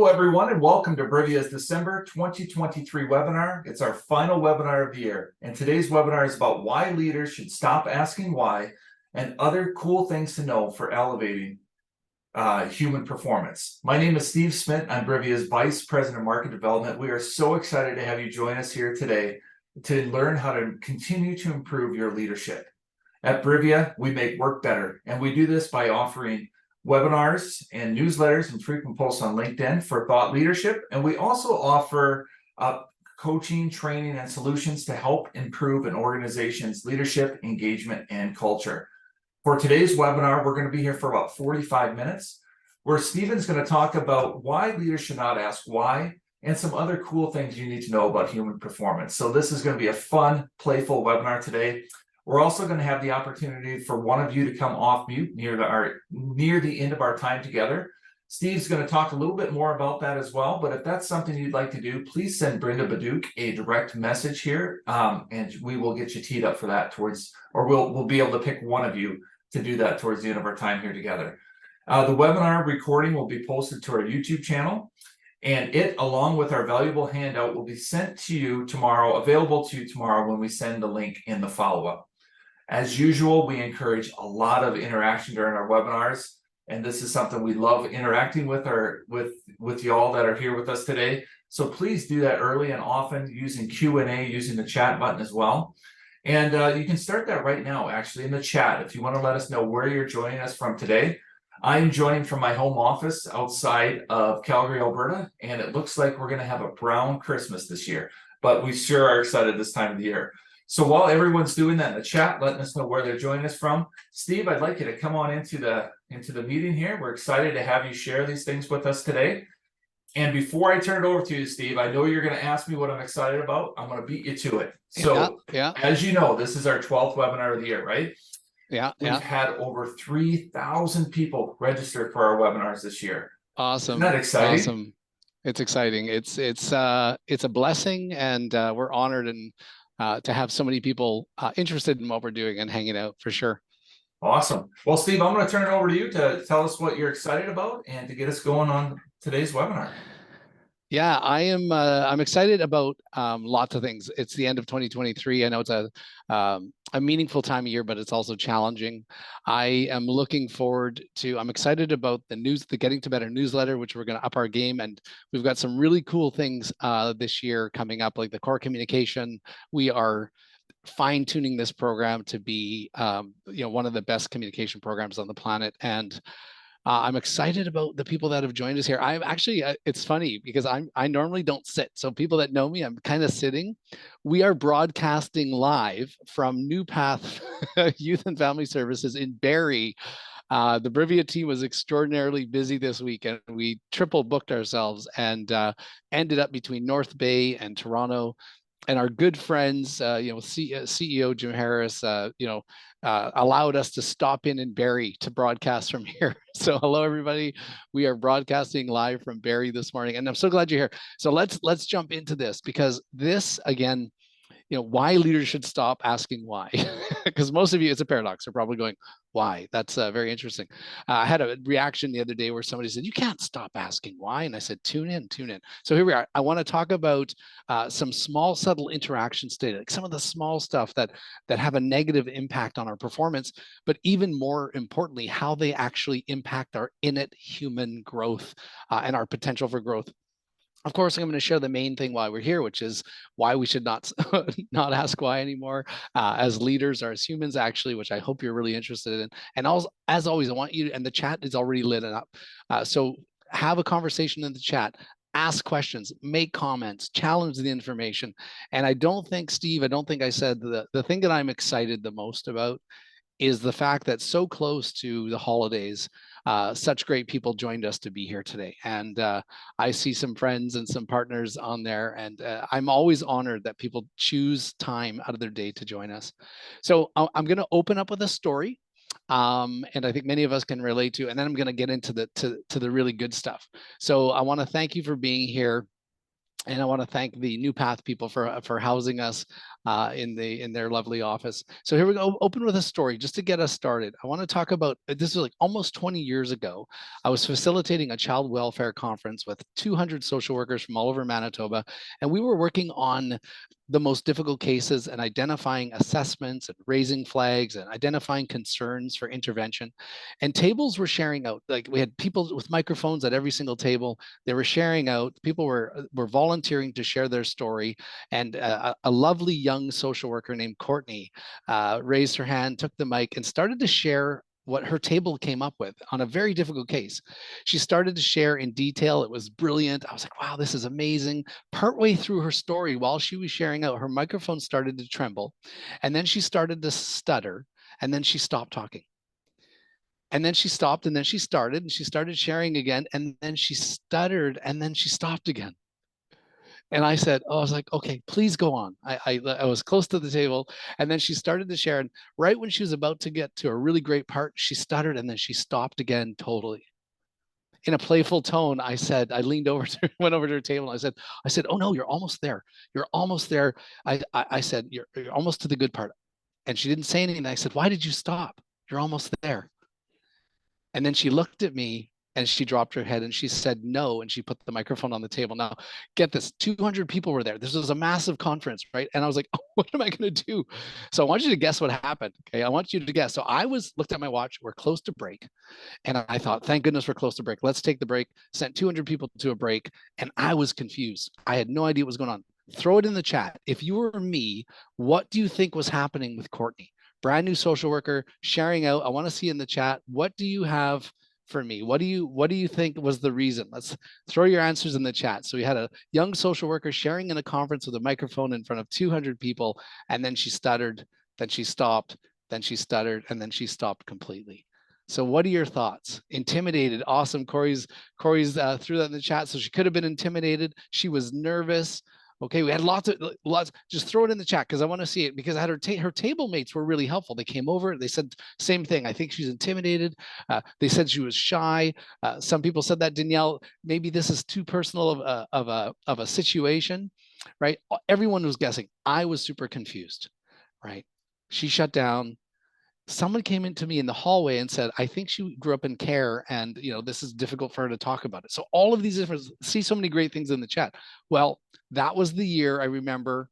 Hello, everyone, and welcome to Brivia's December 2023 webinar. It's our final webinar of the year, and today's webinar is about why leaders should stop asking why and other cool things to know for elevating human performance. My name is Steve Smith. I'm Brivia's Vice President of Market Development. We are so excited to have you join us here today to learn how to continue to improve your leadership. At Brivia, we make work better, and we do this by offering webinars and newsletters and frequent posts on LinkedIn for thought leadership. And we also offer coaching, training, and solutions to help improve an organization's leadership, engagement, and culture. For today's webinar, we're going to be here for about 45 minutes, where Stephen's going to talk about why leaders should not ask why and some other cool things you need to know about human performance. So this is going to be a fun, playful webinar today. We're also going to have the opportunity for one of you to come off mute near the end of our time together. Steve's going to talk a little bit more about that as well, but if that's something you'd like to do, please send Brenda Baduke a direct message here, and we will get you teed up for that we'll be able to pick one of you to do that towards the end of our time here together. The webinar recording will be posted to our YouTube channel, and it, along with our valuable handout, will be sent to you tomorrow, available to you tomorrow when we send the link in the follow-up. As usual, we encourage a lot of interaction during our webinars, and this is something we love interacting with y'all that are here with us today. So please do that early and often using Q&A, using the chat button as well. And you can start that right now, actually, in the chat, if you want to let us know where you're joining us from today. I'm joining from my home office outside of Calgary, Alberta, and it looks like we're going to have a brown Christmas this year, but we sure are excited this time of the year. So while everyone's doing that in the chat, letting us know where they're joining us from, Steve, I'd like you to come on into the meeting here. We're excited to have you share these things with us today. And before I turn it over to you, Steve, I know you're going to ask me what I'm excited about. I'm going to beat you to it. So as you know, this is our 12th webinar of the year, right? We've had over 3,000 people register for our webinars this year. Awesome. Isn't that exciting? Awesome. It's exciting. It's a blessing, and we're honored and to have so many people interested in what we're doing and hanging out, for sure. Awesome. Well, Steve, I'm going to turn it over to you to tell us what you're excited about and to get us going on today's webinar. Yeah, I'm excited about lots of things. It's the end of 2023. I know it's a meaningful time of year, but it's also challenging. I am looking forward to, I'm excited about the Getting to Better newsletter, which we're going to up our game. And we've got some really cool things this year coming up, like the core communication. We are fine-tuning this program to be one of the best communication programs on the planet. And I'm excited about the people that have joined us here. I'm actually, it's funny because I normally don't sit. So people that know me, I'm kind of sitting. We are broadcasting live from New Path Youth and Family Services in Barrie. The Brivia team was extraordinarily busy this week, and we triple booked ourselves and ended up between North Bay and Toronto. And our good friends, CEO Jim Harris, allowed us to stop in Barrie to broadcast from here. So hello, everybody. We are broadcasting live from Barrie this morning, and I'm so glad you're here. So let's jump into this, because this, again, why leaders should stop asking why. Because most of you, it's a paradox. You're probably going, why? That's very interesting. I had a reaction the other day where somebody said, you can't stop asking why. And I said, tune in. So here we are. I want to talk about some small, subtle interactions today, like some of the small stuff that have a negative impact on our performance, but even more importantly, how they actually impact our innate human growth and our potential for growth. Of course, I'm going to share the main thing why we're here, which is why we should not ask why anymore as leaders or as humans, actually, which I hope you're really interested in. And also, as always, I want you, and the chat is already lit up. So have a conversation in the chat, ask questions, make comments, challenge the information. And I don't think, Steve, I said the thing that I'm excited the most about is the fact that so close to the holidays, such great people joined us to be here today. And I see some friends and some partners on there, and I'm always honored that people choose time out of their day to join us. So I'm going to open up with a story, and I think many of us can relate to, and then I'm going to get into the really good stuff. So I want to thank you for being here. And I want to thank the New Path people for housing us in their lovely office. So here we go. Open with a story just to get us started. I want to talk about this was like almost 20 years ago. I was facilitating a child welfare conference with 200 social workers from all over Manitoba, and we were working on the most difficult cases and identifying assessments and raising flags and identifying concerns for intervention. And tables were sharing out. Like we had people with microphones at every single table. They were sharing out. People were volunteering to share their story. And a lovely young social worker named Courtney raised her hand, took the mic, and started to share what her table came up with on a very difficult case. She started to share in detail. It was brilliant. I was like, wow, this is amazing. Partway through her story, while she was sharing out, her microphone started to tremble. And then she started to stutter. And then she stopped talking. And then she stopped, and then she started, and she started sharing again. And then she stuttered, and then she stopped again. And I said, oh, I was like, okay, please go on. I was close to the table. And then she started to share. And right when she was about to get to a really great part, she stuttered and then she stopped again totally. In a playful tone, I said, I leaned over to went over to her table and I said, oh no, you're almost there. You're almost there. I said, you're almost to the good part. And she didn't say anything. I said, why did you stop? You're almost there. And then she looked at me and she dropped her head and she said no. And she put the microphone on the table. Now, get this 200 people were there. This was a massive conference, right? And I was like, oh, what am I going to do? So I want you to guess what happened. Okay. I want you to guess. So I looked at my watch. We're close to break. And I thought, thank goodness we're close to break. Let's take the break. Sent 200 people to a break. And I was confused. I had no idea what was going on. Throw it in the chat. If you were me, what do you think was happening with Courtney? Brand new social worker sharing out. I want to see in the chat. What do you have for me? What do you think was the reason? Let's throw your answers in the chat. So we had a young social worker sharing in a conference with a microphone in front of 200 people, and then she stuttered, then she stopped, then she stuttered, and then she stopped completely. So what are your thoughts? Intimidated. Awesome. Corey's threw that in the chat. So she could have been intimidated. She was nervous. Okay, we had lots. Just throw it in the chat because I want to see it. Because I had her table mates were really helpful. They came over. They said same thing. I think she's intimidated. They said she was shy. Some people said that Danielle, maybe this is too personal of a situation, right? Everyone was guessing. I was super confused, right? She shut down. Someone came into me in the hallway and said, I think she grew up in care and this is difficult for her to talk about it. So all of these different, see so many great things in the chat. Well, that was the year I remember,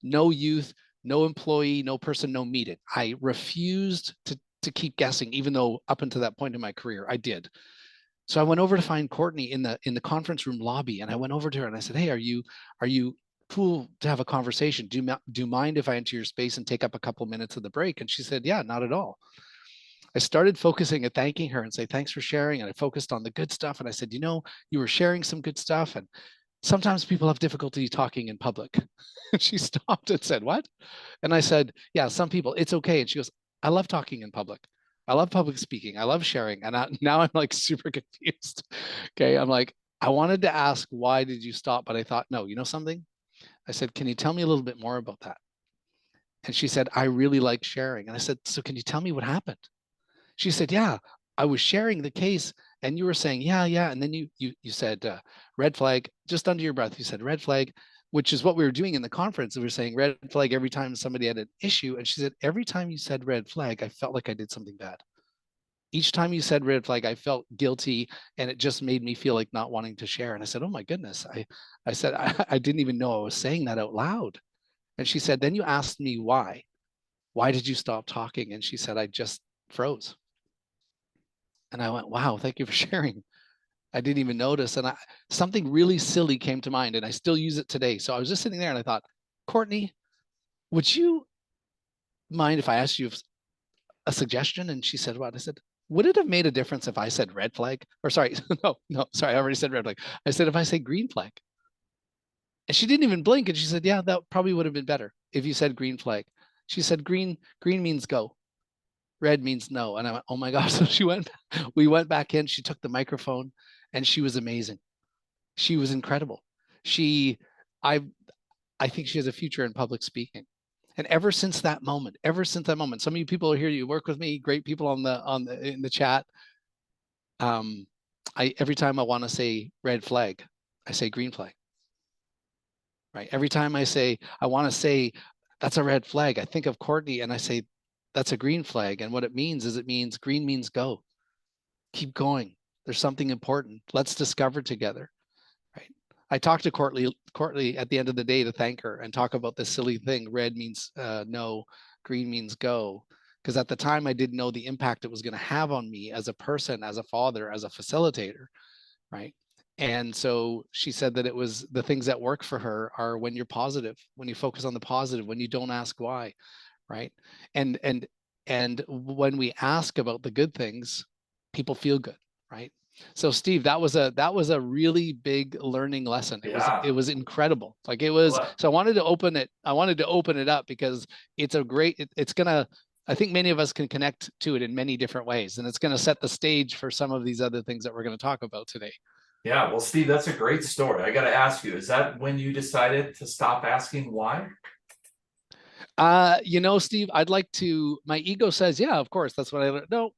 no youth, no employee, no person, no meeting. I refused to keep guessing, even though up until that point in my career, I did. So I went over to find Courtney in the conference room lobby, and I went over to her and I said, hey, are you cool to have a conversation? Do you mind if I enter your space and take up a couple minutes of the break? And she said, yeah, not at all. I started focusing and thanking her and say, thanks for sharing. And I focused on the good stuff. And I said, you were sharing some good stuff. And sometimes people have difficulty talking in public. She stopped and said, what? And I said, yeah, some people, it's okay. And she goes, I love talking in public. I love public speaking. I love sharing. And now I'm like super confused. Okay. I'm like, I wanted to ask, why did you stop? But I thought, no, you know something? I said, can you tell me a little bit more about that? And she said, I really like sharing. And I said, so can you tell me what happened? She said, yeah, I was sharing the case and you were saying, yeah, yeah. And then you said, red flag, just under your breath. You said red flag, which is what we were doing in the conference. We were saying red flag every time somebody had an issue. And she said, every time you said red flag, I felt like I did something bad. Each time you said red flag, I felt guilty and it just made me feel like not wanting to share. And I said, oh my goodness. I said, I didn't even know I was saying that out loud. And she said, then you asked me why. Why did you stop talking? And she said, I just froze. And I went, wow, thank you for sharing. I didn't even notice. And something really silly came to mind and I still use it today. So I was just sitting there and I thought, Courtney, would you mind if I asked you a suggestion? And she said, what? I said, would it have made a difference if I said red flag? Or sorry, no, sorry, I already said red flag. I said, if I say green flag. And she didn't even blink. And she said, yeah, that probably would have been better if you said green flag. She said, green means go. Red means no. And I went, oh my gosh. So we went back in, she took the microphone and she was amazing. She was incredible. I think she has a future in public speaking. And ever since that moment, some of you people are here, you work with me, great people in the chat. Every time I want to say red flag, I say green flag. right? Every time I say, I want to say, that's a red flag, I think of Courtney and I say, that's a green flag. And what it means is, it means green means go. Keep going. There's something important. Let's discover together, right? I talked to Courtney at the end of the day to thank her and talk about this silly thing. Red means no, green means go. Because at the time, I didn't know the impact it was going to have on me as a person, as a father, as a facilitator, right? And so she said that it was the things that work for her are when you're positive, when you focus on the positive, when you don't ask why, right? And and and when we ask about the good things, people feel good, right? So Steve, that was a really big learning lesson. It Yeah. was incredible. Like it was. Well, So I wanted to open it up because it's a great. It's gonna. I think many of us can connect to it in many different ways, and it's going to set the stage for some of these other things that we're going to talk about today. yeah. Well, Steve, that's a great story. I got to ask you, is that when you decided to stop asking why? Steve, I'd like to. My ego says, yeah, of course. That's what I learned. No,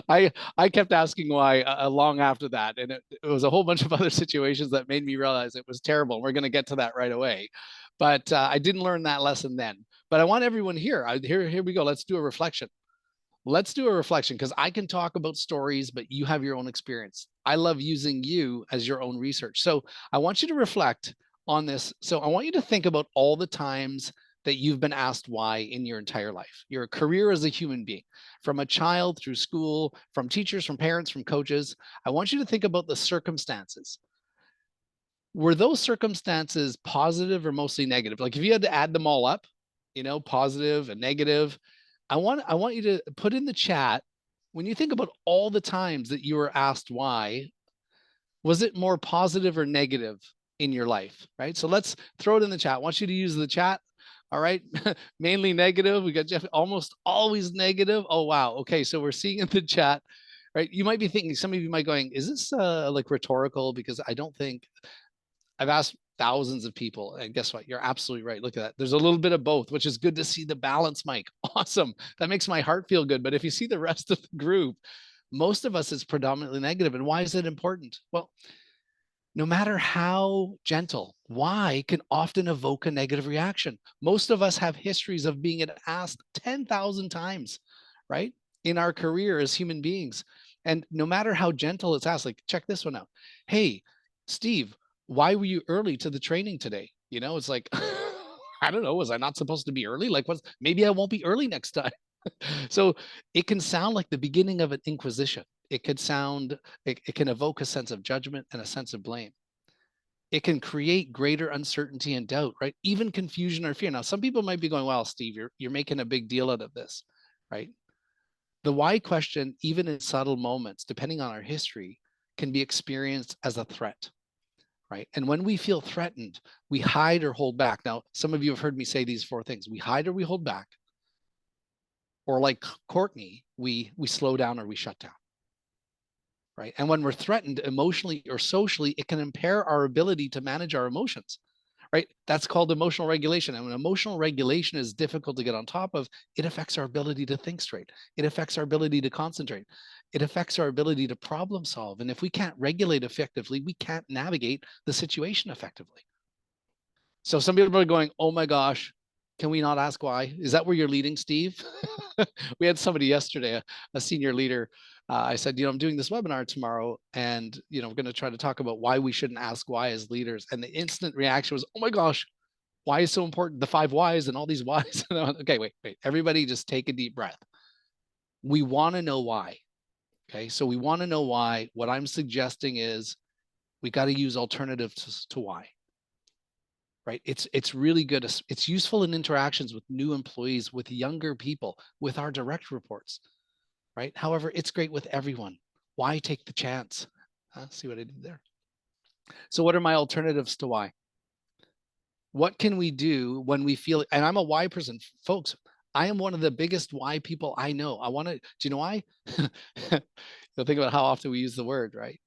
I kept asking why long after that, and it was a whole bunch of other situations that made me realize it was terrible. We're going to get to that right away, but I didn't learn that lesson then. But I want everyone here. Here we go. Let's do a reflection. Let's do a reflection because I can talk about stories, but you have your own experience. I love using you as your own research. So I want you to reflect on this. So I want you to think about all the times that you've been asked why in your entire life, your career as a human being, from a child through school, from teachers, from parents, from coaches. I want you to think about the circumstances. Were those circumstances positive or mostly negative? Like if you had to add them all up, positive and negative, I want you to put in the chat when you think about all the times that you were asked why, was it more positive or negative in your life, right? So let's throw it in the chat. I want you to use the chat. All right. Mainly negative. We got Jeff almost always negative. Oh, wow. Okay. So we're seeing in the chat, right? You might be thinking, some of you might going, is this like rhetorical? Because I don't think I've asked thousands of people, and guess what? You're absolutely right. Look at that. There's a little bit of both, which is good to see the balance, Mike. Awesome. That makes my heart feel good. But if you see the rest of the group, most of us is predominantly negative. And why is it important? Well, no matter how gentle, why can often evoke a negative reaction. Most of us have histories of being asked 10,000 times, right? In our career as human beings. And no matter how gentle it's asked, like, check this one out. Hey, Steve, why were you early to the training today? It's like, I don't know. Was I not supposed to be early? Like, maybe I won't be early next time. So it can sound like the beginning of an inquisition. It can evoke a sense of judgment and a sense of blame. It can create greater uncertainty and doubt, right? Even confusion or fear. Now, some people might be going, well, Steve, you're making a big deal out of this, right? The why question, even in subtle moments, depending on our history, can be experienced as a threat, right? And when we feel threatened, we hide or hold back. Now, some of you have heard me say these four things. We hide or we hold back. Or like Courtney, we slow down or we shut down. Right. And when we're threatened emotionally or socially, it can impair our ability to manage our emotions. Right. That's called emotional regulation. And when emotional regulation is difficult to get on top of, it affects our ability to think straight. It affects our ability to concentrate. It affects our ability to problem solve. And if we can't regulate effectively, we can't navigate the situation effectively. So some people are going, oh my gosh, can we not ask why? Is that where you're leading, Steve? We had somebody yesterday, a senior leader. I said, I'm doing this webinar tomorrow, and we're going to try to talk about why we shouldn't ask why as leaders. And the instant reaction was, oh my gosh, why is so important? The 5 whys and all these whys. Okay, wait. Everybody just take a deep breath. We want to know why. Okay, so we want to know why. What I'm suggesting is we got to use alternatives to why. Right? It's really good. It's useful in interactions with new employees, with younger people, with our direct reports, right? However, it's great with everyone. Why take the chance? See what I did there? So what are my alternatives to why? What can we do when we feel, and I'm a why person, folks, I am one of the biggest why people I know. Do you know why? You'll think about how often we use the word, right?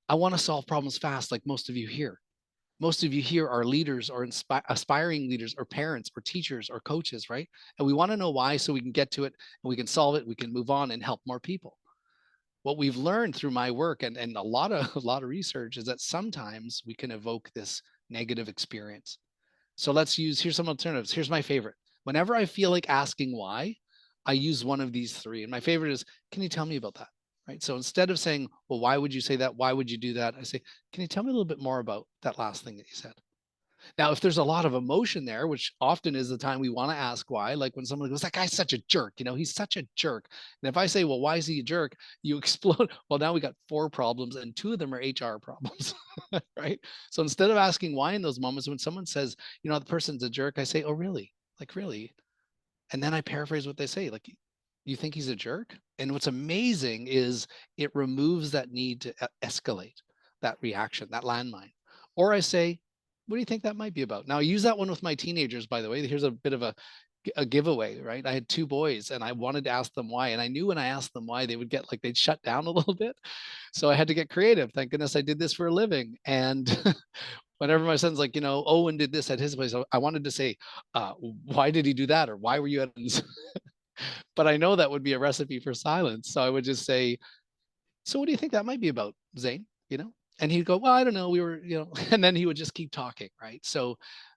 I want to solve problems fast, like most of you here. Most of you here are leaders or aspiring leaders or parents or teachers or coaches, right? And we want to know why so we can get to it and we can solve it, we can move on and help more people. what we've learned through my work and a lot of research is that sometimes we can evoke this negative experience. So here's some alternatives. Here's my favorite. Whenever I feel like asking why, I use one of these three. And my favorite is, can you tell me about that? Right. So instead of saying, well, why would you say that? Why would you do that? I say, can you tell me a little bit more about that last thing that you said? Now, if there's a lot of emotion there, which often is the time we want to ask why, like when someone goes, that guy's such a jerk, he's such a jerk. And if I say, well, why is he a jerk? You explode. Well, now we got 4 problems and 2 of them are HR problems, right? So instead of asking why in those moments, when someone says, the person's a jerk, I say, oh, really? Like, really? And then I paraphrase what they say, like, you think he's a jerk? And what's amazing is it removes that need to escalate that reaction, that landmine. Or I say, what do you think that might be about? Now, I use that one with my teenagers, by the way. Here's a bit of a giveaway, right? I had 2 boys and I wanted to ask them why. And I knew when I asked them why, they would get they'd shut down a little bit. So I had to get creative. Thank goodness I did this for a living. And whenever my son's like, Owen did this at his place, I wanted to say, why did he do that? Or why were you at his? But I know that would be a recipe for silence. So I would just say, so what do you think that might be about, Zane? And he'd go, well, I don't know. We were, and then he would just keep talking, right? So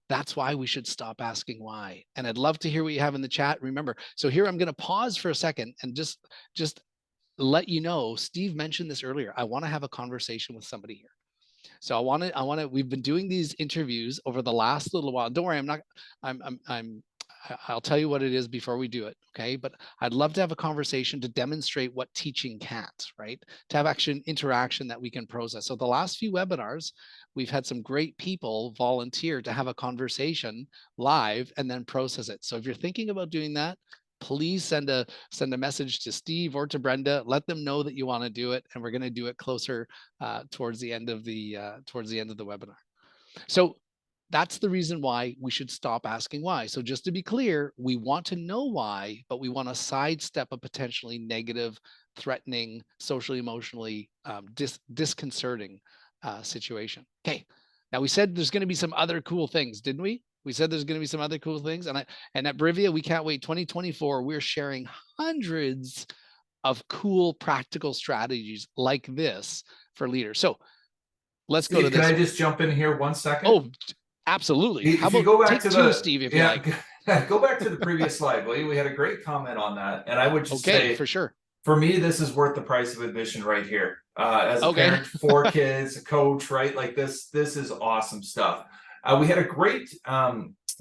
that's why we should stop asking why. And I'd love to hear what you have in the chat. Remember, so here I'm going to pause for a second and just let you know, Steve mentioned this earlier. I want to have a conversation with somebody here. So we've been doing these interviews over the last little while. Don't worry, I'll tell you what it is before we do it. Okay. But I'd love to have a conversation to demonstrate what teaching can't, right? To have interaction that we can process. So the last few webinars, we've had some great people volunteer to have a conversation live and then process it. So if you're thinking about doing that, please send a message to Steve or to Brenda. Let them know that you want to do it, and we're going to do it closer towards the end of the webinar. So that's the reason why we should stop asking why. So just to be clear, we want to know why, but we want to sidestep a potentially negative, threatening, socially, emotionally disconcerting situation. Okay. Now we said there's going to be some other cool things, didn't we? We said there's going to be some other cool things. And at Brivia, we can't wait. 2024, we're sharing hundreds of cool practical strategies like this for leaders. So let's go to this. Can I just jump in here 1 second? Oh, absolutely. If How you about go back take to 2, Steve, if you like. go back to the previous slide, will you? We had a great comment on that. And I would just say, for sure. For me, this is worth the price of admission right here. As a parent, 4 kids, a coach, right? Like this is awesome stuff. We had a great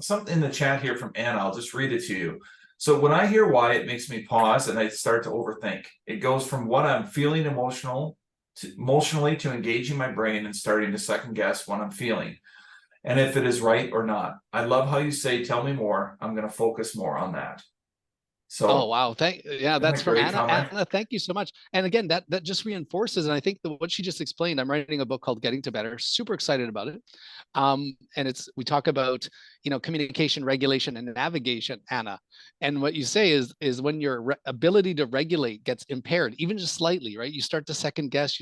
something in the chat here from Anna. I'll just read it to you. So when I hear why, it makes me pause and I start to overthink. It goes from what I'm feeling emotionally to engaging my brain and starting to second guess what I'm feeling and if it is right or not. I love how you say, tell me more. I'm going to focus more on that. So, oh, wow. That's from Anna. Comment. Anna, thank you so much. And again, that just reinforces, and I think what she just explained, I'm writing a book called Getting to Better, super excited about it. And we talk about, communication, regulation, and navigation, Anna. And what you say is when your ability to regulate gets impaired, even just slightly, right? You start to second guess,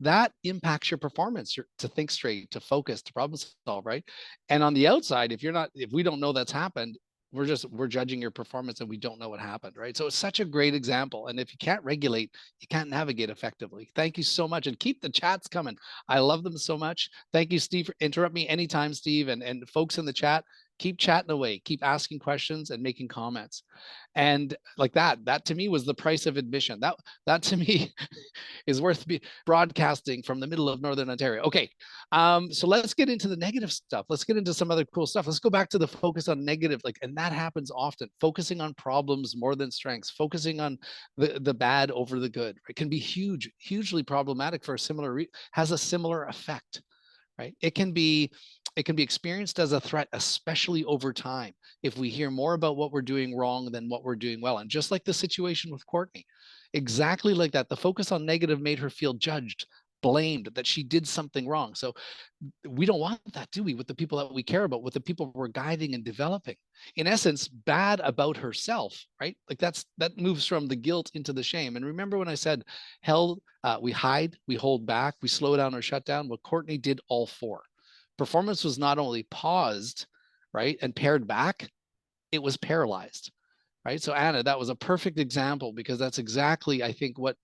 that impacts your performance, to think straight, to focus, to problem solve, right? And on the outside, if we don't know that's happened, we're judging your performance and we don't know what happened, right? So it's such a great example. And if you can't regulate, you can't navigate effectively. Thank you so much. And keep the chats coming. I love them so much. Thank you, Steve. Interrupt me anytime, Steve, and folks in the chat, keep chatting away, keep asking questions and making comments. And like that to me was the price of admission. That to me is worth broadcasting from the middle of Northern Ontario. Okay, so let's get into the negative stuff. Let's get into some other cool stuff. Let's go back to the focus on negative, and that happens often. Focusing on problems more than strengths, focusing on the bad over the good. It can be hugely problematic for has a similar effect, right? It can be experienced as a threat, especially over time, if we hear more about what we're doing wrong than what we're doing well. And just like the situation with Courtney, exactly like that, the focus on negative made her feel judged, blamed, that she did something wrong. So we don't want that, do we? With the people that we care about, with the people we're guiding and developing. In essence, bad about herself, right? That moves from the guilt into the shame. And remember when I said, we hide, we hold back, we slow down or shut down? Well, Courtney did all 4. Performance was not only paused, right, and pared back, it was paralyzed, right? So Anna, that was a perfect example, because that's exactly, I think, what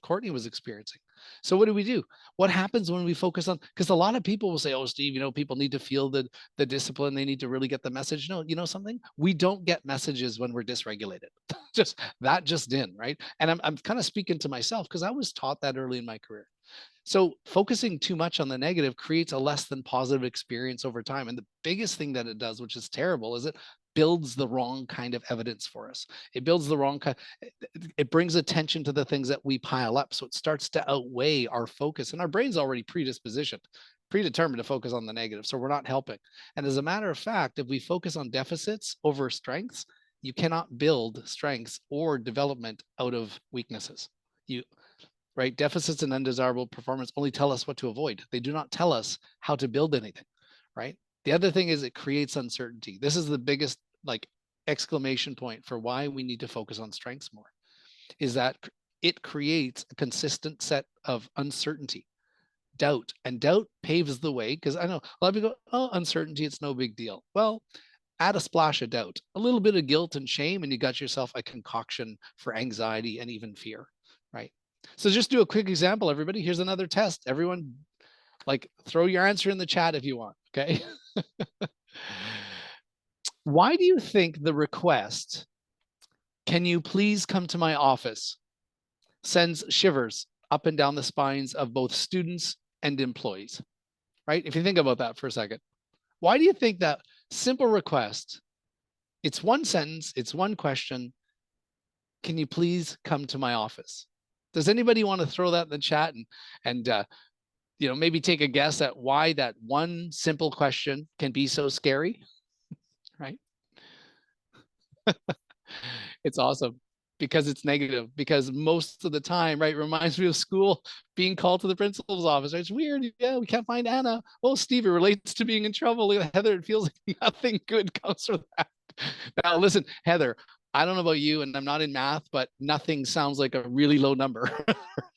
Courtney was experiencing. So what do we do? What happens when we focus on, because a lot of people will say, oh, Steve, people need to feel the discipline, they need to really get the message. No, you know something? We don't get messages when we're dysregulated. just in, right? And I'm kind of speaking to myself, because I was taught that early in my career. So focusing too much on the negative creates a less than positive experience over time. And the biggest thing that it does, which is terrible, is it builds the wrong kind of evidence for us. It builds the wrong kind, it brings attention to the things that we pile up. So it starts to outweigh our focus, and our brain's already predetermined to focus on the negative. So we're not helping. And as a matter of fact, if we focus on deficits over strengths, you cannot build strengths or development out of weaknesses. Right? Deficits and undesirable performance only tell us what to avoid. They do not tell us how to build anything, right? The other thing is it creates uncertainty. This is the biggest exclamation point for why we need to focus on strengths more, is that it creates a consistent set of uncertainty, doubt, and doubt paves the way, because I know a lot of people go, oh, uncertainty, it's no big deal. Well, add a splash of doubt, a little bit of guilt and shame, and you got yourself a concoction for anxiety and even fear, right? So just do a quick example, everybody. Here's another test. Everyone, throw your answer in the chat if you want, okay? Why do you think the request, can you please come to my office, sends shivers up and down the spines of both students and employees, right? If you think about that for a second, why do you think that simple request, it's one sentence, it's one question, can you please come to my office? Does anybody want to throw that in the chat and maybe take a guess at why that one simple question can be so scary, right? It's awesome, because it's negative, because most of the time, right, reminds me of school, being called to the principal's office. Right? It's weird. Yeah, we can't find Anna. Oh, Steve, it relates to being in trouble. Heather, it feels like nothing good comes from that. Now, listen, Heather, I don't know about you, and I'm not in math, but nothing sounds like a really low number,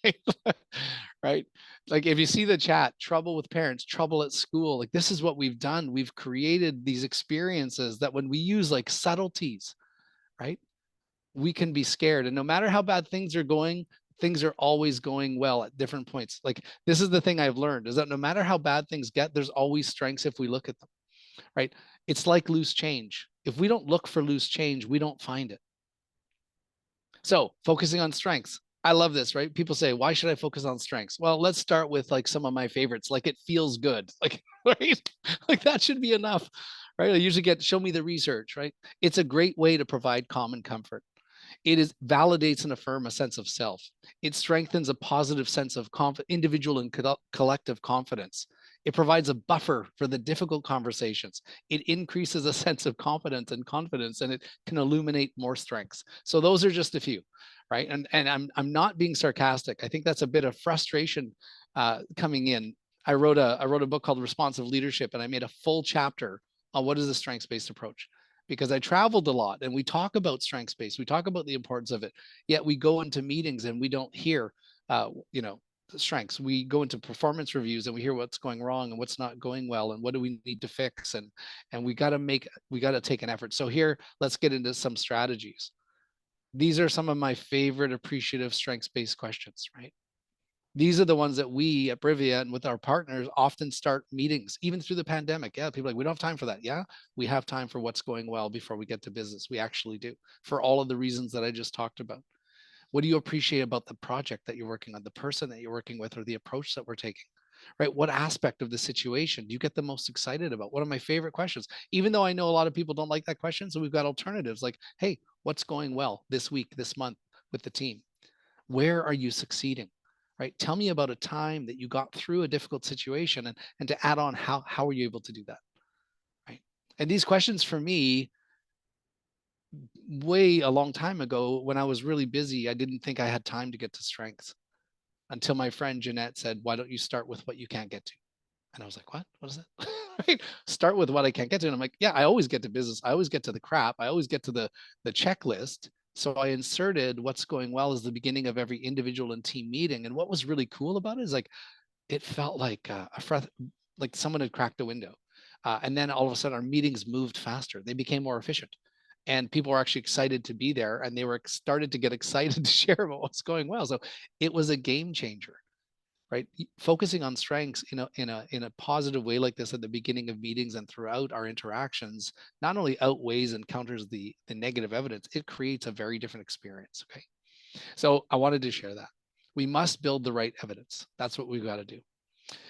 right? Right? Like if you see the chat, trouble with parents, trouble at school, this is what we've done. We've created these experiences that when we use subtleties, right, we can be scared. And no matter how bad things are going, things are always going well at different points. This is the thing I've learned, is that no matter how bad things get, there's always strengths if we look at them, right? It's like loose change. If we don't look for loose change, we don't find it. So focusing on strengths. I love this, right? People say, why should I focus on strengths? Well, let's start with some of my favorites. It feels good. Right? That should be enough, right? I usually get, show me the research, right? It's a great way to provide common comfort. It validates and affirms a sense of self. It strengthens a positive sense of individual and collective confidence. It provides a buffer for the difficult conversations. It increases a sense of confidence, and it can illuminate more strengths. So those are just a few, right? And I'm not being sarcastic. I think that's a bit of frustration coming in. I wrote a book called Responsive Leadership, and I made a full chapter on what is a strengths-based approach, because I traveled a lot and we talk about strengths-based, we talk about the importance of it, yet we go into meetings and we don't hear, the strengths. We go into performance reviews and we hear what's going wrong and what's not going well and what do we need to fix, and we got to take an effort. So here, let's get into some strategies. These are some of my favorite appreciative strengths-based questions, right? These are the ones that we at Brivia and with our partners often start meetings, even through the pandemic. Yeah, people are like, we don't have time for that. Yeah, we have time for what's going well before we get to business. We actually do, for all of the reasons that I just talked about. What do you appreciate about the project that you're working on, the person that you're working with, or the approach that we're taking? Right? What aspect of the situation do you get the most excited about? One of my favorite questions, even though I know a lot of people don't like that question. So we've got alternatives like, hey, what's going well this week, this month with the team? Where are you succeeding? Right? Tell me about a time that you got through a difficult situation, and to add on, how were you able to do that? Right? And these questions for me, way a long time ago, when I was really busy, I didn't think I had time to get to strengths until my friend Jeanette said, why don't you start with what you can't get to? And I was like, what is that? Right? Start with what I can't get to. And I'm like, yeah, I always get to business. I always get to the crap. I always get to the checklist. So I inserted what's going well as the beginning of every individual and team meeting. And what was really cool about it is it felt like like someone had cracked a window. And then all of a sudden our meetings moved faster. They became more efficient. and people were actually excited to be there, and they were started to get excited to share about what's going well. So it was a game changer, right? Focusing on strengths in a positive way like this at the beginning of meetings and throughout our interactions not only outweighs and counters the negative evidence, it creates a very different experience. Okay, so I wanted to share that. We must build the right evidence. That's what we've got to do.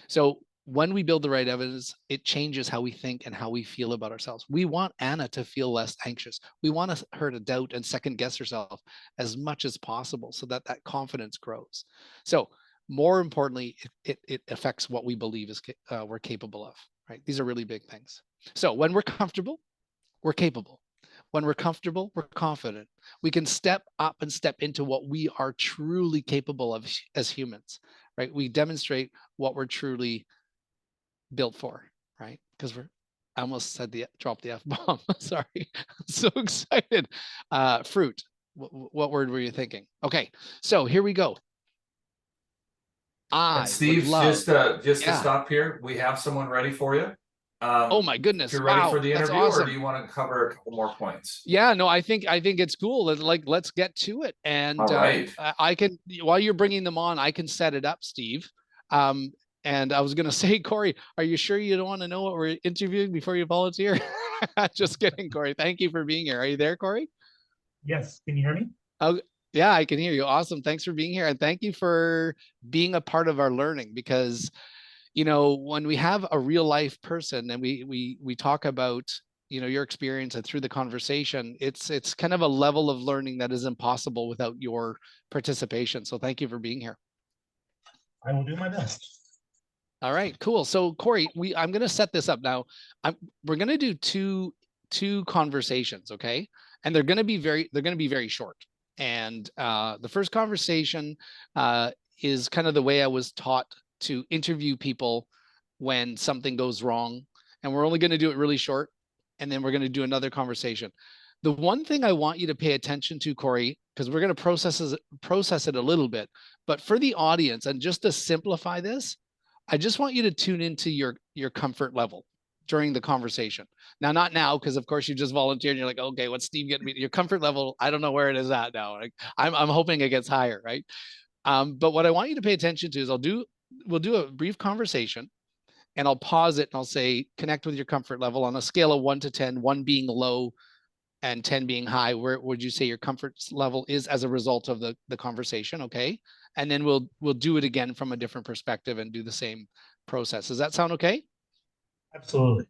So when we build the right evidence, it changes how we think and how we feel about ourselves. We want Anna to feel less anxious. We want her to doubt and second guess herself as much as possible so that that confidence grows. So more importantly, it affects what we believe is we're capable of, right? These are really big things. So when we're comfortable, we're capable. When we're comfortable, we're confident. We can step up and step into what we are truly capable of as humans, right? We demonstrate what we're truly built for, right? Because I almost said drop the F-bomb. Sorry, I'm so excited. Fruit. What word were you thinking? Okay, so here we go. And I would Steve, love, just to yeah. stop here, we have someone ready for you. Oh my If goodness. you're ready for Wow, the that's interview, or do awesome. you want to cover a couple more points? Yeah, no, I think it's cool. Like, let's get to it. And All right. I can, while you're bringing them on, I can set it up, Steve. Um, and I was gonna say, Corey, are you sure you don't want to know what we're interviewing before you volunteer? Just kidding, Corey. Thank you for being here. Are you there, Corey? Yes, can you hear me? Oh, yeah, I can hear you. Awesome. Thanks for being here, and thank you for being a part of our learning. Because when we have a real life person and we talk about your experience, and through the conversation, it's kind of a level of learning that is impossible without your participation. So thank you for being here. I will do my best. All right, cool. So Corey, I'm going to set this up now. We're going to do two conversations, okay? And they're going to be very short. And the first conversation is kind of the way I was taught to interview people when something goes wrong. And we're only going to do it really short, and then we're going to do another conversation. The one thing I want you to pay attention to, Corey, because we're going to process it a little bit, but for the audience, and just to simplify this, I just want you to tune into your comfort level during the conversation. Now, not now, because of course you just volunteered and you're like, okay, what's Steve getting me? Your comfort level, I don't know where it is at now. Like, I'm hoping it gets higher, right? But what I want you to pay attention to is we'll do a brief conversation, and I'll pause it and I'll say, connect with your comfort level on a scale of 1 to 10, 1 being low and 10 being high. Where would you say your comfort level is as a result of the conversation? Okay. And then we'll do it again from a different perspective and do the same process. Does that sound okay? Absolutely.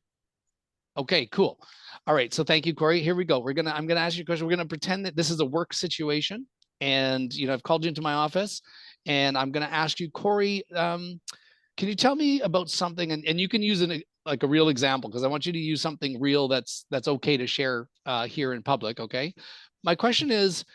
Okay, cool. All right. So thank you, Corey. Here we go. I'm gonna ask you a question. We're gonna pretend that this is a work situation, and I've called you into my office, and I'm gonna ask you, Corey, can you tell me about something, and you can use like a real example, because I want you to use something real that's okay to share here in public. Okay. My question is,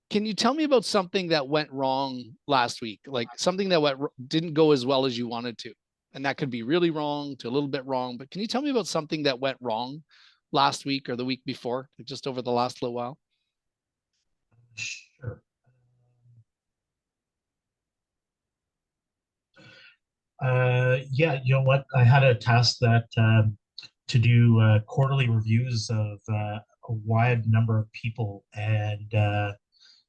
can you tell me about something that went wrong last week? Like something that didn't go as well as you wanted to. And that could be really wrong to a little bit wrong. But can you tell me about something that went wrong last week or the week before, like just over the last little while? Sure. Yeah, you know what? I had a task that to do quarterly reviews of a wide number of people, and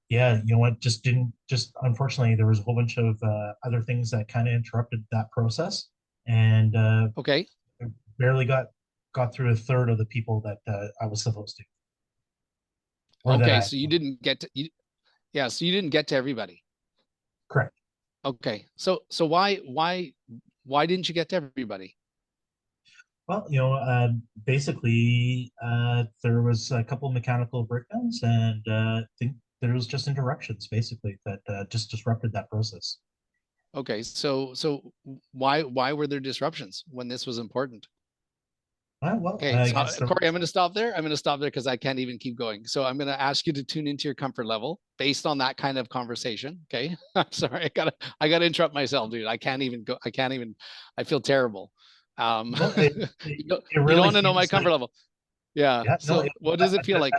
yeah, you know what? Just unfortunately, there was a whole bunch of other things that kind of interrupted that process, and Okay. barely got through a third of the people that I was supposed to, or that Okay. I So you didn't get to, yeah. So you didn't get to everybody. correct. Okay. So why didn't you get to everybody? Well, you know, basically, there was a couple of mechanical breakdowns, and I think there was just interruptions, basically, that just disrupted that process. Okay. So why were there disruptions when this was important? Well, Okay, I so guess there Corey, I'm was. going to stop there. I'm going to stop there because I can't even keep going. So I'm going to ask you to tune into your comfort level based on that kind of conversation. Okay, I'm sorry, I gotta interrupt myself, dude. I can't even go. I can't even. I feel terrible. No, You don't, it you don't really want to know my feels like, comfort level. Yeah. yeah, no, So what does it feel like?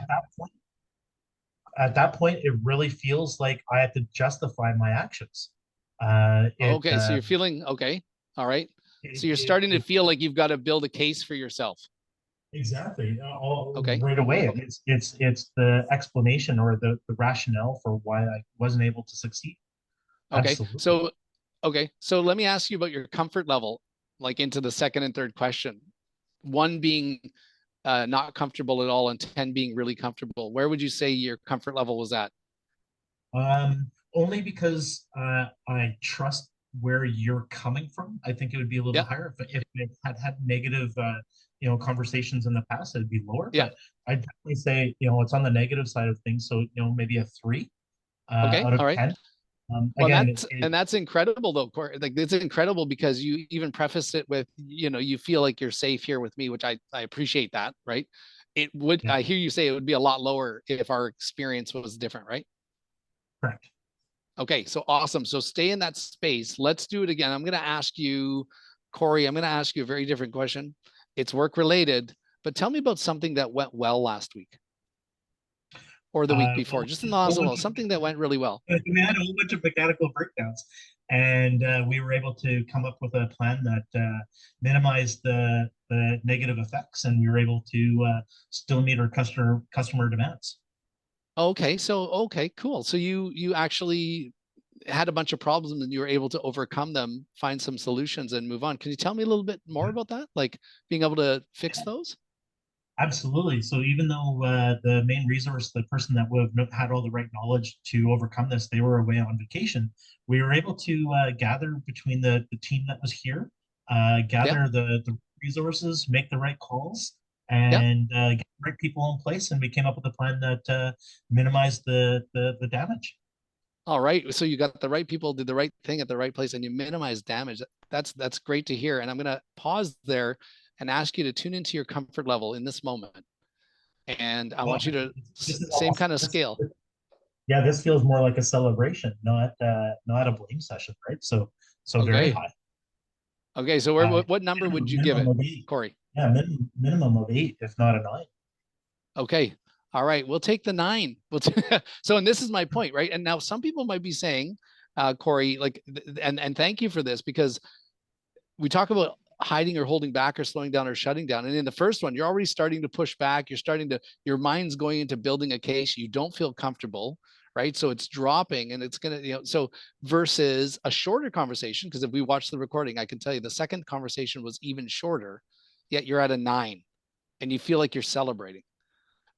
at that point, it really feels like I have to justify my actions. It, Okay, so you're feeling okay. All right. So you're it starting to feel like you've got to build a case for yourself. Exactly. All Okay. right away. Okay. It's the explanation or the rationale for why I wasn't able to succeed. Okay. Absolutely. So, okay. So let me ask you about your comfort level, like into the second and third question. One being not comfortable at all, and 10 being really comfortable. Where would you say your comfort level was at? Only because I trust where you're coming from. I think it would be a little Yeah. bit higher if it had negative conversations in the past, it'd be lower. Yeah. But I'd definitely say, it's on the negative side of things. So, maybe a 3 Okay. out of All right. 10. Well, Again, that's incredible though, Corey. Like it's incredible because you even prefaced it with, you feel like you're safe here with me, which I appreciate that, right? It would, yeah, I hear you say it would be a lot lower if our experience was different, right? correct. Okay, so awesome. So stay in that space. Let's do it again. I'm going to ask you, Corey, I'm going to ask you a very different question. It's work related, but tell me about something that went well last week or the week Well, before, just in the a last whole little, bunch of something that went really well. we had a whole bunch of mechanical breakdowns, and we were able to come up with a plan that minimized the negative effects, and we were able to still meet our customer demands. Okay, so okay, cool. So you actually had a bunch of problems and you were able to overcome them, find some solutions and move on. Can you tell me a little bit more about that? Like being able to fix those? Absolutely. So even though the main resource, the person that would have had all the right knowledge to overcome this, they were away on vacation, we were able to gather between the team that was here, Yeah. gather the resources, make the right calls, Yeah. and get the right people in place. And we came up with a plan that minimized the damage. All right. So you got the right people, did the right thing at the right place, and you minimize damage. That's great to hear. And I'm gonna pause there and ask you to tune into your comfort level in this moment. And I Well, want you to this is same almost kind of this, scale. yeah, this feels more like a celebration, not a blame session, right? So very Okay. high. Okay. So where Uh, what number would you give minimum it, of 8. Corey? Yeah, minimum of 8, if not a 9. Okay. All right. We'll take the 9. So, and this is my point, right? And now some people might be saying, Corey, like, and thank you for this because we talk about hiding or holding back or slowing down or shutting down. And in the first one, you're already starting to push back. Your mind's going into building a case. You don't feel comfortable, right? So it's dropping and it's going to, so versus a shorter conversation, because if we watch the recording, I can tell you the second conversation was even shorter, yet you're at a 9 and you feel like you're celebrating,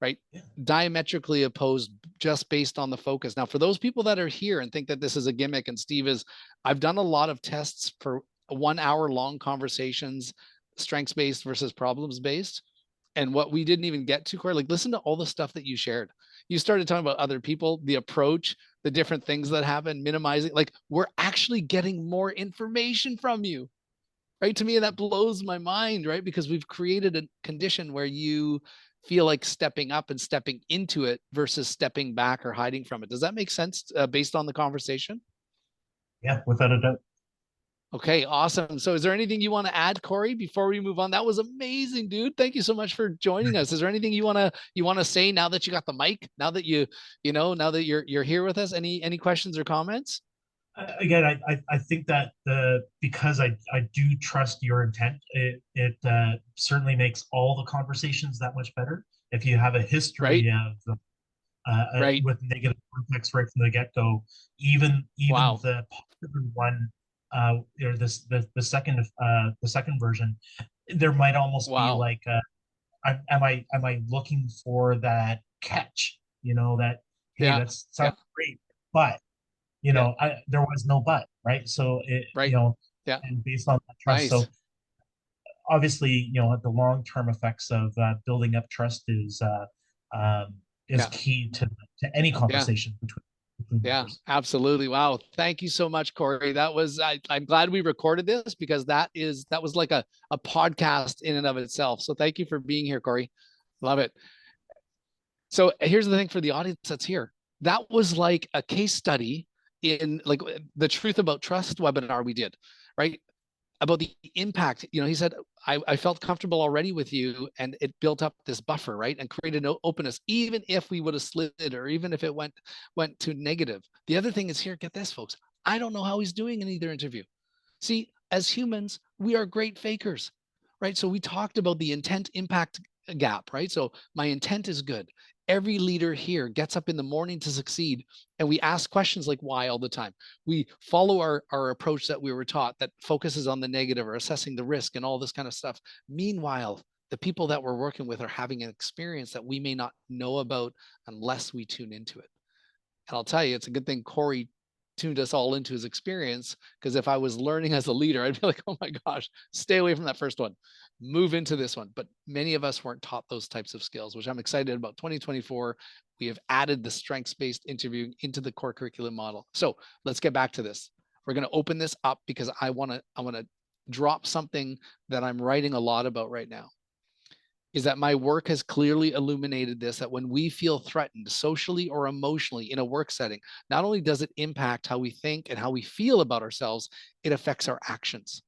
right? Yeah. Diametrically opposed just based on the focus. Now, for those people that are here and think that this is a gimmick, and Steve is, I've done a lot of tests for 1 hour long conversations, strengths based versus problems based. And what we didn't even get to, Corey, like listen to all the stuff that you shared. You started talking about other people, the approach, the different things that happen, minimizing, like we're actually getting more information from you, right? To me, that blows my mind, right? Because we've created a condition where you feel like stepping up and stepping into it versus stepping back or hiding from it. Does that make sense based on the conversation? Yeah, without a doubt. Okay, awesome. So is there anything you want to add, Corey, before we move on? That was amazing, dude. Thank you so much for joining us. Is there anything you want to say now that you got the mic? Now that now that you're here with us? Any questions or comments? Again, I think that because I do trust your intent, it certainly makes all the conversations that much better. If you have a Right? history of Right. with negative context right from the get-go, even Wow. the popular one, or the second version, there might almost be Wow. like, am I looking for that catch? That, hey, Yeah. that Yeah. sounds great, but Yeah. there was no but, right? So Right. Yeah. and based on that trust. Nice. So obviously, the long-term effects of building up trust is Yeah. key to any Yeah. conversation between Yeah, members. absolutely. Wow. Thank you so much, Corey. I'm glad we recorded this because that was like a podcast in and of itself. So thank you for being here, Corey. Love it. So here's the thing for the audience that's here. That was like a case study in like the truth about trust webinar we did, right? About the impact. He said, I felt comfortable already with you and it built up this buffer, right? And created no openness, even if we would have slid or even if it went to negative. The other thing is here, get this, folks. I don't know how he's doing in either interview. See, as humans, we are great fakers, right? So we talked about the intent impact gap, right? So my intent is good. Every leader here gets up in the morning to succeed, and we ask questions like why all the time. We follow our approach that we were taught that focuses on the negative or assessing the risk and all this kind of stuff. Meanwhile, the people that we're working with are having an experience that we may not know about unless we tune into it. And I'll tell you, it's a good thing Corey tuned us all into his experience, because if I was learning as a leader, I'd be like, oh my gosh, stay away from that first one, move into this one. But many of us weren't taught those types of skills, which I'm excited about. 2024, we have added the strengths-based interviewing into the core curriculum model. So let's get back to this. We're going to open this up because I want to drop something that I'm writing a lot about right now. Is that my work has clearly illuminated this, that when we feel threatened socially or emotionally in a work setting, not only does it impact how we think and how we feel about ourselves, it affects our actions.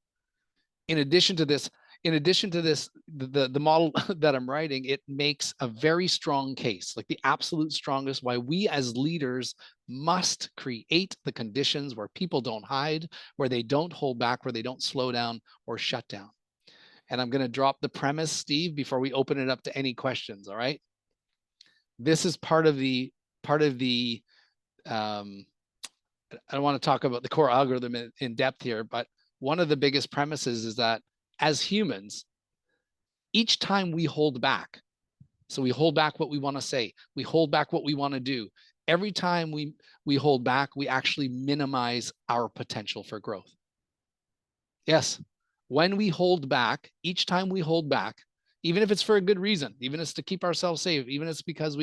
In addition to this, the model that I'm writing, it makes a very strong case, like the absolute strongest, why we as leaders must create the conditions where people don't hide, where they don't hold back, where they don't slow down or shut down. And I'm going to drop the premise, Steve, before we open it up to any questions. All right. This is part of the I don't want to talk about the core algorithm in depth here, but one of the biggest premises is that as humans, each time we hold back, so we hold back what we want to say, we hold back what we want to do. Every time we hold back, we actually minimize our potential for growth. Yes. When we hold back, each time we hold back, even if it's for a good reason, even if it's to keep ourselves safe, even if it's because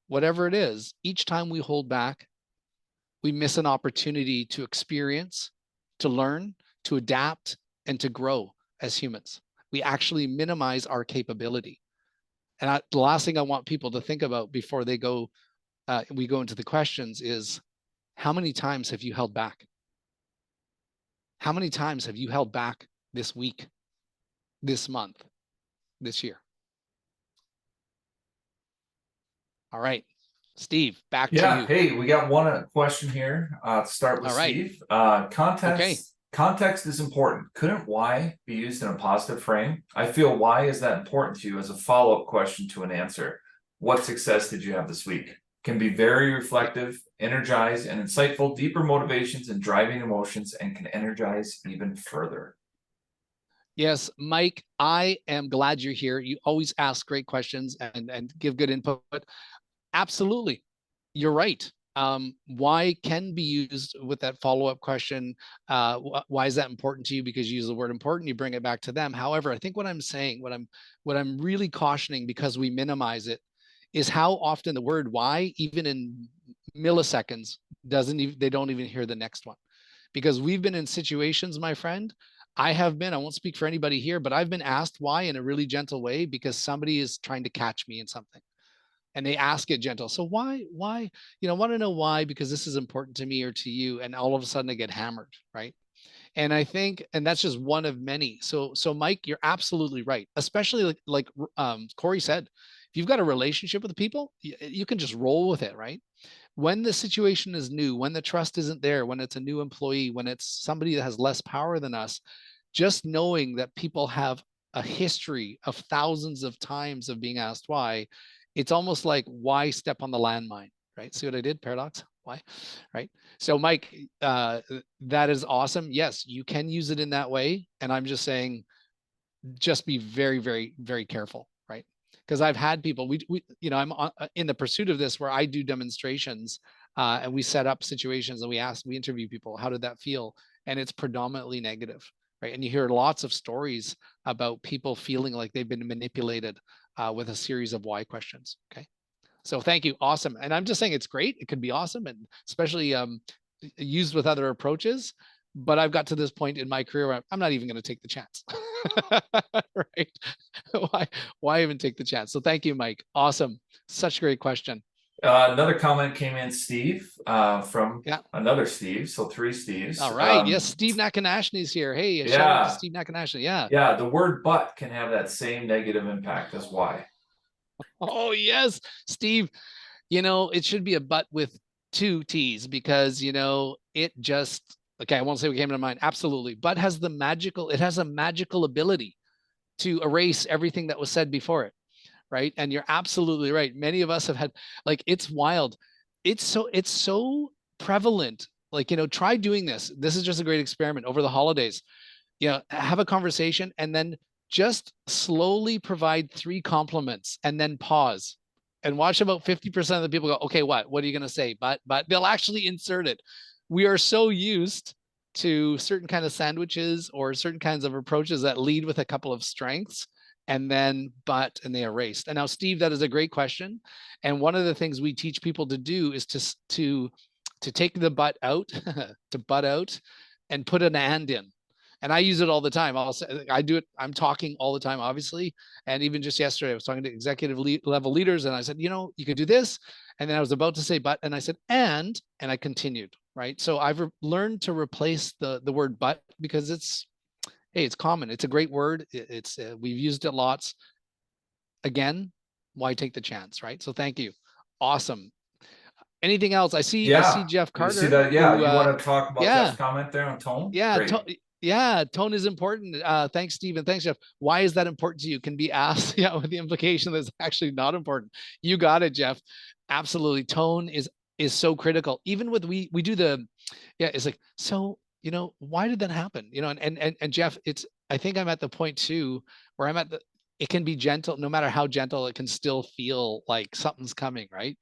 whatever it is, each time we hold back, we miss an opportunity to experience, to learn, to adapt, and to grow as humans. We actually minimize our capability. And the last thing I want people to think about before we go into the questions is, how many times have you held back? How many times have you held back this week, this month, this year? All right, Steve, back to you. Hey, we got one question here. To start with Steve. Context is important. Couldn't why be used in a positive frame? I feel why is that important to you as a follow-up question to an answer. What success did you have this week? Can be very reflective, energize, and insightful, deeper motivations and driving emotions, and can energize even further. Yes, Mike, I am glad you're here. You always ask great questions and give good input. Absolutely. You're right. Why can be used with that follow-up question. Why is that important to you? Because you use the word important, you bring it back to them. However, I think what I'm saying, what I'm really cautioning, because we minimize it, is how often the word why, even in milliseconds, they don't even hear the next one. Because we've been in situations, my friend, I won't speak for anybody here, but I've been asked why in a really gentle way because somebody is trying to catch me in something. And they ask it gentle. So why, want to know why, because this is important to me or to you. And all of a sudden I get hammered, right? And I think, and that's just one of many. So Mike, you're absolutely right. Especially like Corey said, if you've got a relationship with people, you can just roll with it, right? When the situation is new, when the trust isn't there, when it's a new employee, when it's somebody that has less power than us, just knowing that people have a history of thousands of times of being asked why, it's almost like, why step on the landmine, right? See what I did? Paradox. Why? Right? So Mike, that is awesome. Yes, you can use it in that way. And I'm just saying, just be very, very, very careful, right? Because I've had people, I'm in the pursuit of this where I do demonstrations and we set up situations and we interview people, how did that feel? And it's predominantly negative, right? And you hear lots of stories about people feeling like they've been manipulated with a series of why questions. Okay. So thank you. Awesome. And I'm just saying it's great. It could be awesome, and especially used with other approaches. But I've got to this point in my career where I'm not even going to take the chance. Right? Why even take the chance? So thank you, Mike. Awesome. Such a great question. Another comment came in, Steve, from another Steve. So 3 Steves. All right. Yes, Steve Nakanashny is here. Hey, shout out to Steve Nakanashny. Yeah, the word but can have that same negative impact as why. Oh, yes, Steve. It should be a but with 2 T's because, it just, okay, I won't say what came to mind. Absolutely. But it has a magical ability to erase everything that was said before it. right? And you're absolutely right. Many of us have had, like, it's wild. It's so prevalent. Like, try doing this. This is just a great experiment over the holidays. Have a conversation and then just slowly provide 3 compliments and then pause and watch about 50% of the people go, okay, what are you going to say? But they'll actually insert it. We are so used to certain kind of sandwiches or certain kinds of approaches that lead with a couple of strengths and then and they erased. And now, Steve, that is a great question. And one of the things we teach people to do is to take the but out, to butt out and put an and in. And I use it all the time. I do it. I'm talking all the time, obviously. And even just yesterday, I was talking to executive level leaders and I said, you could do this. And then I was about to say, but, and I said, and I continued, right? So I've learned to replace the word but because it's common. It's a great word. We've used it lots. Again, why take the chance, right? So thank you. Awesome. Anything else? I see Jeff Carter. You see that? Yeah. Who, you want to talk about Jeff's comment there on tone? Yeah. Tone is important. Thanks, Stephen. Thanks, Jeff. Why is that important to you? Can be asked, with the implication that it's actually not important. You got it, Jeff. Absolutely. Tone is so critical. Even with we do it's like, so, why did that happen? And Jeff, I think I'm at the point too, where it can be gentle, no matter how gentle, it can still feel like something's coming, right?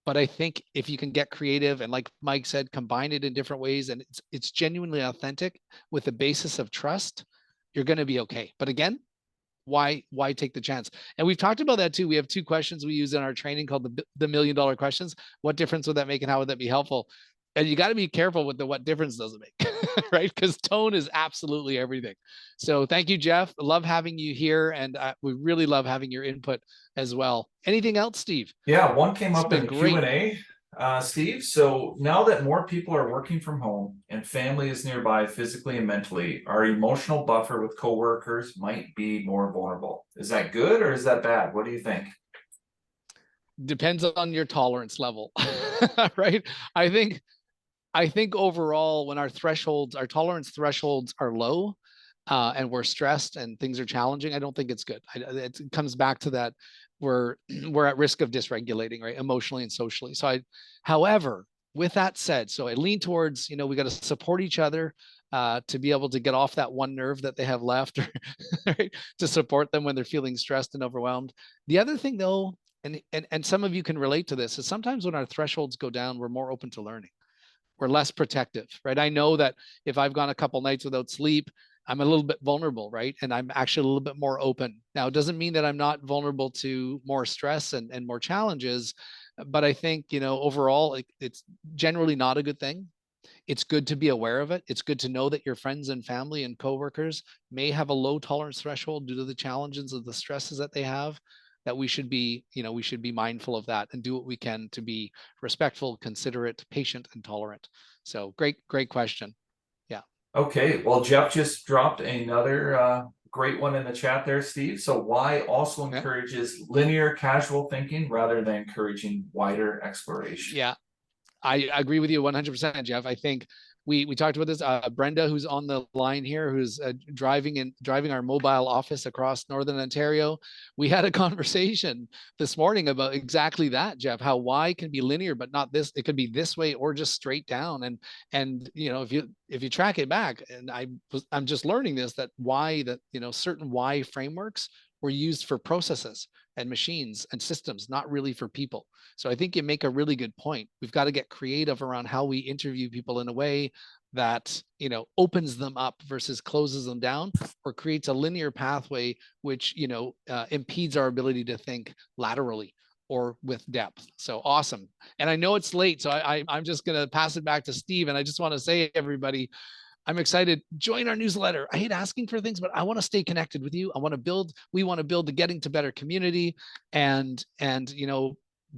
But I think if you can get creative and, like Mike said, combine it in different ways and it's genuinely authentic with the basis of trust, you're going to be okay. But again, why take the chance? And we've talked about that too. We have 2 questions we use in our training called the $1 million questions. What difference would that make and how would that be helpful? And you got to be careful with what difference does it make, right? Because tone is absolutely everything. So thank you, Jeff. Love having you here. And we really love having your input as well. Anything else, Steve? Yeah, one came up in the Q&A, Steve. So now that more people are working from home and family is nearby physically and mentally, our emotional buffer with coworkers might be more vulnerable. Is that good or is that bad? What do you think? Depends on your tolerance level, right? I think overall, when our tolerance thresholds are low, and we're stressed and things are challenging, I don't think it's good. It comes back to that we're at risk of dysregulating, right, emotionally and socially. So however, with that said, so I lean towards, we got to support each other to be able to get off that one nerve that they have left, right, to support them when they're feeling stressed and overwhelmed. The other thing, though, and some of you can relate to this, is sometimes when our thresholds go down, we're more open to learning. We're less protective, right? I know that if I've gone a couple nights without sleep, I'm a little bit vulnerable, right? And I'm actually a little bit more open. Now, it doesn't mean that I'm not vulnerable to more stress and more challenges, but I think, overall, it's generally not a good thing. It's good to be aware of it. It's good to know that your friends and family and coworkers may have a low tolerance threshold due to the challenges of the stresses that they have, that we should be mindful of that and do what we can to be respectful, considerate, patient, and tolerant. So great question. Yeah. Okay. Well, Jeff just dropped another great one in the chat there, Steve. So why also encourages linear casual thinking rather than encouraging wider exploration? Yeah. I agree with you 100%, Jeff. I think we talked about this. Brenda, who's on the line here, who's driving our mobile office across Northern Ontario. We had a conversation this morning about exactly that, Jeff. How why can be linear, but not this. It could be this way or just straight down. And if you track it back, and I'm just learning this, that certain why frameworks were used for processes and machines and systems, not really for people. So I think you make a really good point. We've got to get creative around how we interview people in a way that, opens them up versus closes them down, or creates a linear pathway, which, impedes our ability to think laterally or with depth. So awesome. And I know it's late, so I'm just going to pass it back to Steve. And I just want to say, everybody, I'm excited. Join our newsletter. I hate asking for things, but I want to stay connected with you. We want to build the Getting to Better community. And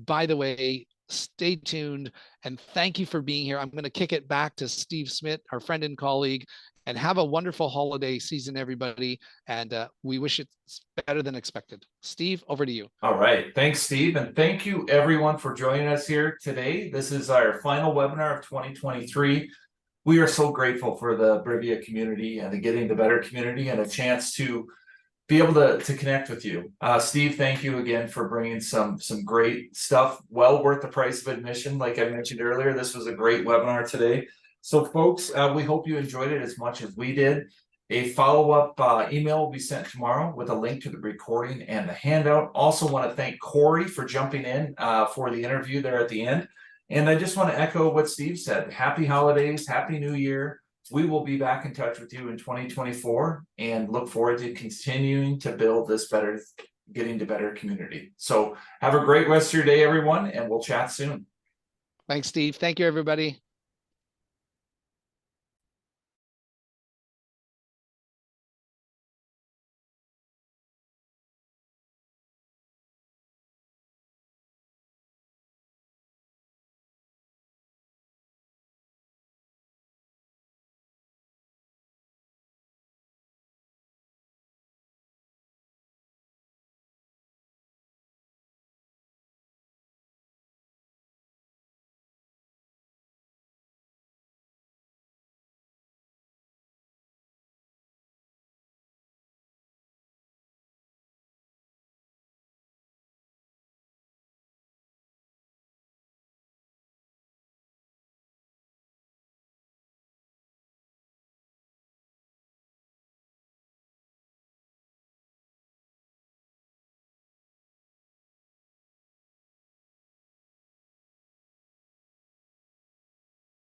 by the way, stay tuned and thank you for being here. I'm going to kick it back to Steve Smith, our friend and colleague, and have a wonderful holiday season, everybody. And we wish it's better than expected. Steve, over to you. All right. Thanks, Steve. And thank you everyone for joining us here today. This is our final webinar of 2023. We are so grateful for the Brivia community and the Getting the Better community and a chance to be able to connect with you. Steve, thank you again for bringing some great stuff, well worth the price of admission. Like I mentioned earlier, this was a great webinar today. So folks, we hope you enjoyed it as much as we did. A follow-up email will be sent tomorrow with a link to the recording and the handout. Also want to thank Corey for jumping in for the interview there at the end. And I just want to echo what Steve said. Happy holidays, happy new year. We will be back in touch with you in 2024 and look forward to continuing to build this better, getting to better community. So have a great rest of your day, everyone, and we'll chat soon. Thanks, Steve. Thank you, everybody.